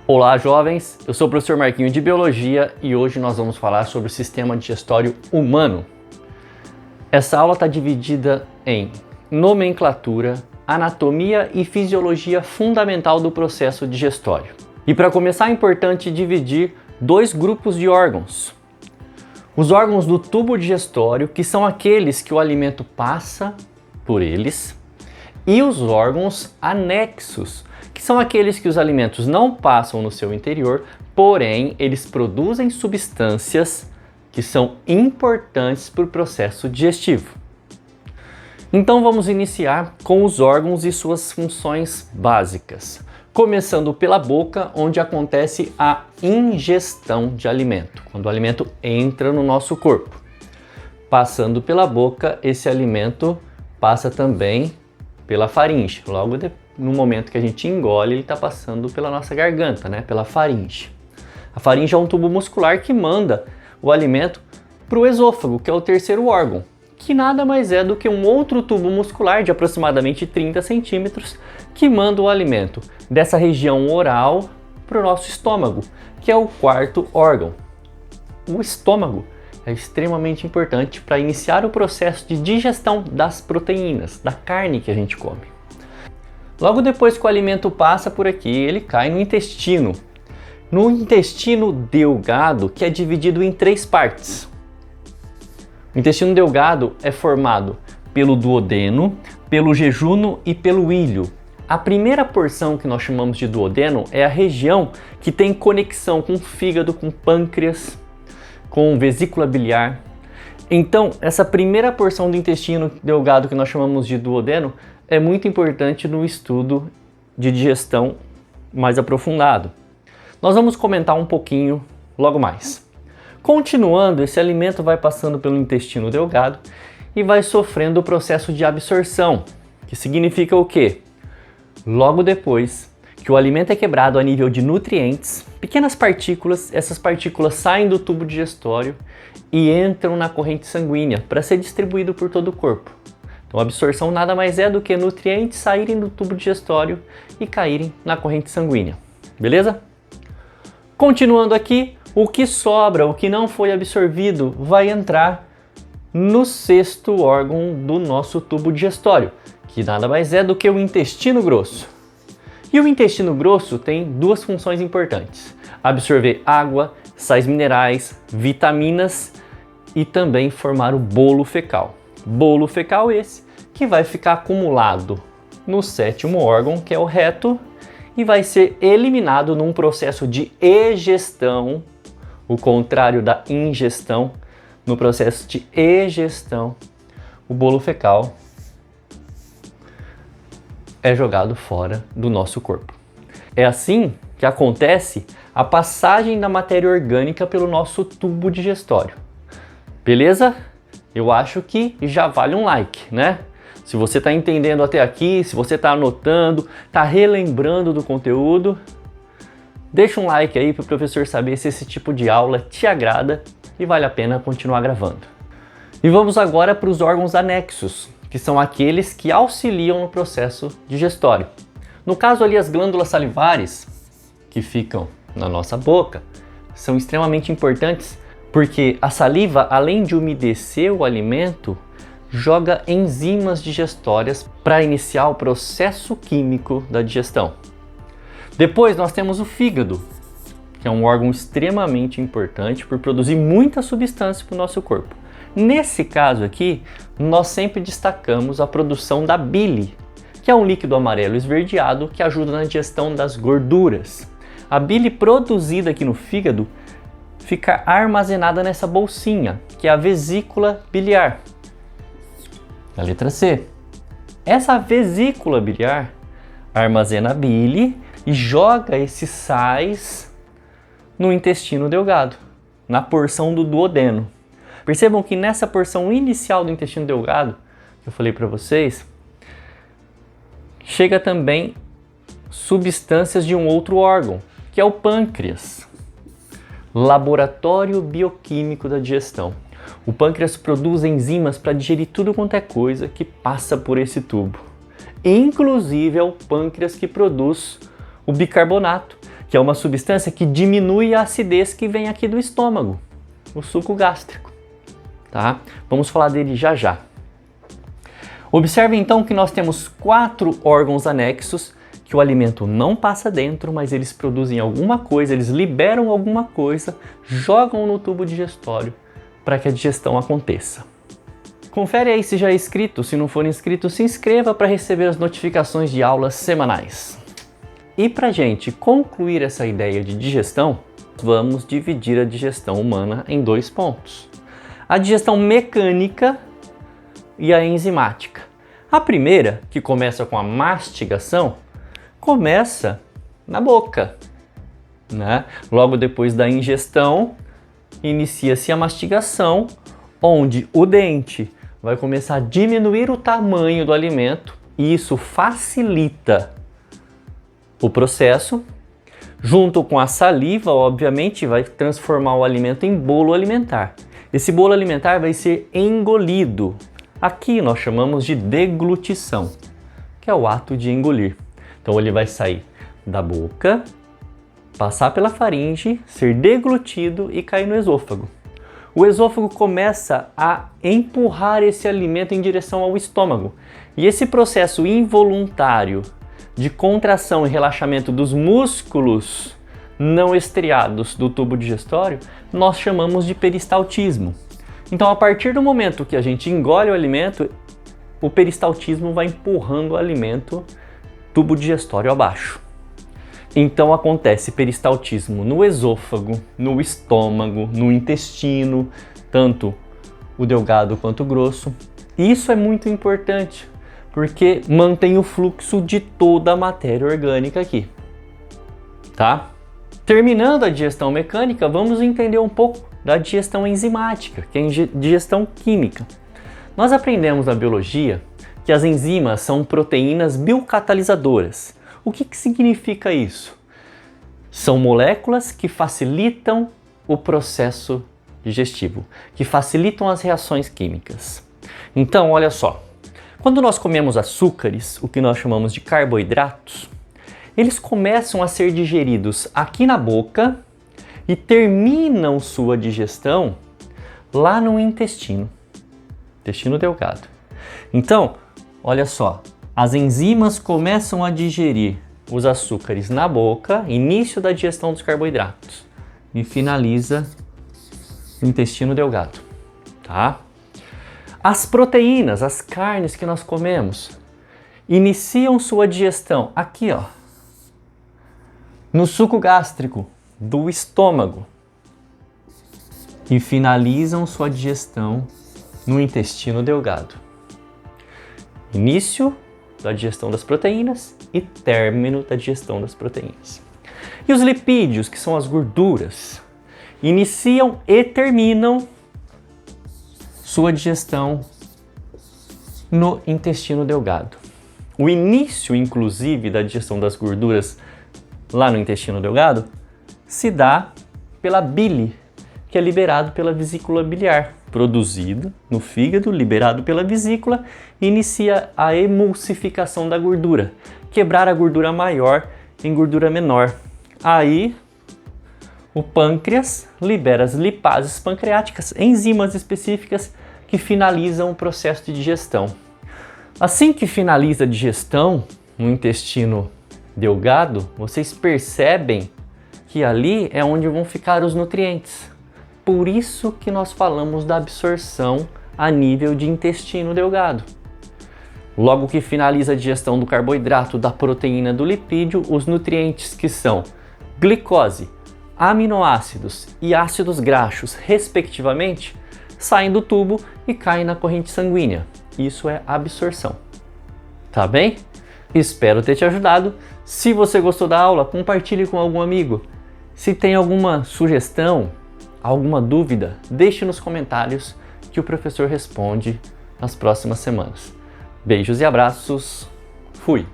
Olá, jovens! Eu sou o professor Marquinho de Biologia e hoje nós vamos falar sobre o sistema digestório humano. Essa aula está dividida em nomenclatura, anatomia e fisiologia fundamental do processo digestório. E para começar é importante dividir dois grupos de órgãos. Os órgãos do tubo digestório, que são aqueles que o alimento passa por eles, e os órgãos anexos, que são aqueles que os alimentos não passam no seu interior, porém eles produzem substâncias que são importantes para o processo digestivo. Então vamos iniciar com os órgãos e suas funções básicas, começando pela boca, onde acontece a ingestão de alimento, quando o alimento entra no nosso corpo. Passando pela boca, esse alimento passa também pela faringe. Logo no momento que a gente engole, ele está passando pela nossa garganta, pela faringe. A faringe é um tubo muscular que manda o alimento para o esôfago, que é o terceiro órgão, que nada mais é do que um outro tubo muscular de aproximadamente 30 centímetros que manda o alimento dessa região oral para o nosso estômago, que é o quarto órgão. O estômago é extremamente importante para iniciar o processo de digestão das proteínas, da carne que a gente come. Logo depois que o alimento passa por aqui, ele cai no intestino. No intestino delgado, que é dividido em três partes. O intestino delgado é formado pelo duodeno, pelo jejuno e pelo íleo. A primeira porção que nós chamamos de duodeno é a região que tem conexão com o fígado, com o pâncreas, com vesícula biliar. Então, essa primeira porção do intestino delgado que nós chamamos de duodeno é muito importante no estudo de digestão mais aprofundado. Nós vamos comentar um pouquinho logo mais. Continuando, esse alimento vai passando pelo intestino delgado e vai sofrendo o processo de absorção, que significa o quê? Logo depois que o alimento é quebrado a nível de nutrientes, pequenas partículas, essas partículas saem do tubo digestório e entram na corrente sanguínea para ser distribuído por todo o corpo. Então a absorção nada mais é do que nutrientes saírem do tubo digestório e caírem na corrente sanguínea. Beleza? Continuando aqui, o que sobra, o que não foi absorvido, vai entrar no sexto órgão do nosso tubo digestório, que nada mais é do que o intestino grosso. E o intestino grosso tem duas funções importantes: absorver água, sais minerais, vitaminas e também formar o bolo fecal. Bolo fecal esse que vai ficar acumulado no sétimo órgão, que é o reto, e vai ser eliminado num processo de egestão, o contrário da ingestão. No processo de egestão, o bolo fecal é jogado fora do nosso corpo. É assim que acontece a passagem da matéria orgânica pelo nosso tubo digestório. Beleza? Eu acho que já vale um like, né? Se você está entendendo até aqui, se você está anotando, está relembrando do conteúdo, deixa um like aí para o professor saber se esse tipo de aula te agrada e vale a pena continuar gravando. E vamos agora para os órgãos anexos, que são aqueles que auxiliam no processo digestório. No caso ali, as glândulas salivares, que ficam na nossa boca, são extremamente importantes porque a saliva, além de umedecer o alimento, joga enzimas digestórias para iniciar o processo químico da digestão. Depois nós temos o fígado, que é um órgão extremamente importante por produzir muita substância para o nosso corpo. Nesse caso aqui, nós sempre destacamos a produção da bile, que é um líquido amarelo esverdeado que ajuda na digestão das gorduras. A bile produzida aqui no fígado fica armazenada nessa bolsinha, que é a vesícula biliar. A letra C. Essa vesícula biliar armazena a bile e joga esses sais no intestino delgado, na porção do duodeno. Percebam que nessa porção inicial do intestino delgado, que eu falei para vocês, chega também substâncias de um outro órgão, que é o pâncreas, laboratório bioquímico da digestão. O pâncreas produz enzimas para digerir tudo quanto é coisa que passa por esse tubo. Inclusive é o pâncreas que produz o bicarbonato, que que é uma substância que diminui a acidez que vem aqui do estômago, o suco gástrico, tá? Vamos falar dele já já. Observe então que nós temos 4 órgãos anexos que o alimento não passa dentro, mas eles produzem alguma coisa, eles liberam alguma coisa, jogam no tubo digestório para que a digestão aconteça. Confere aí se já é inscrito, se não for inscrito, se inscreva para receber as notificações de aulas semanais. E para a gente concluir essa ideia de digestão, vamos dividir a digestão humana em 2 pontos. A digestão mecânica e a enzimática. A primeira, que começa com a mastigação, começa na boca, né? Logo depois da ingestão, inicia-se a mastigação, onde o dente vai começar a diminuir o tamanho do alimento e isso facilita o processo. Junto com a saliva, obviamente, vai transformar o alimento em bolo alimentar. Esse bolo alimentar vai ser engolido. Aqui nós chamamos de deglutição, que é o ato de engolir. Então ele vai sair da boca, passar pela faringe, ser deglutido e cair no esôfago. O esôfago começa a empurrar esse alimento em direção ao estômago. E esse processo involuntário de contração e relaxamento dos músculos não estriados do tubo digestório, nós chamamos de peristaltismo. Então, a partir do momento que a gente engole o alimento, o peristaltismo vai empurrando o alimento tubo digestório abaixo. Então acontece peristaltismo no esôfago, no estômago, no intestino, tanto o delgado quanto o grosso. E isso é muito importante, porque mantém o fluxo de toda a matéria orgânica aqui, tá? Terminando a digestão mecânica, vamos entender um pouco da digestão enzimática, que é a digestão química. Nós aprendemos na biologia que as enzimas são proteínas biocatalisadoras. O que significa isso? São moléculas que facilitam o processo digestivo, que facilitam as reações químicas. Então, olha só, quando nós comemos açúcares, o que nós chamamos de carboidratos, eles começam a ser digeridos aqui na boca e terminam sua digestão lá no intestino delgado. Então, olha só, as enzimas começam a digerir os açúcares na boca, início da digestão dos carboidratos, e finaliza no intestino delgado, tá? As proteínas, as carnes que nós comemos, iniciam sua digestão aqui, ó, no suco gástrico do estômago e finalizam sua digestão no intestino delgado. Início da digestão das proteínas e término da digestão das proteínas. E os lipídios, que são as gorduras, iniciam e terminam sua digestão no intestino delgado. O início, inclusive, da digestão das gorduras lá no intestino delgado se dá pela bile, que é liberado pela vesícula biliar, produzido no fígado, liberado pela vesícula, e inicia a emulsificação da gordura, quebrar a gordura maior em gordura menor. Aí, o pâncreas libera as lipases pancreáticas, enzimas específicas que finalizam o processo de digestão. Assim que finaliza a digestão no intestino delgado, vocês percebem que ali é onde vão ficar os nutrientes. Por isso que nós falamos da absorção a nível de intestino delgado. Logo que finaliza a digestão do carboidrato, da proteína, do lipídio, os nutrientes que são glicose, aminoácidos e ácidos graxos, respectivamente, saem do tubo e caem na corrente sanguínea. Isso é absorção. Tá bem? Espero ter te ajudado. Se você gostou da aula, compartilhe com algum amigo. Se tem alguma sugestão, alguma dúvida, deixe nos comentários que o professor responde nas próximas semanas. Beijos e abraços. Fui!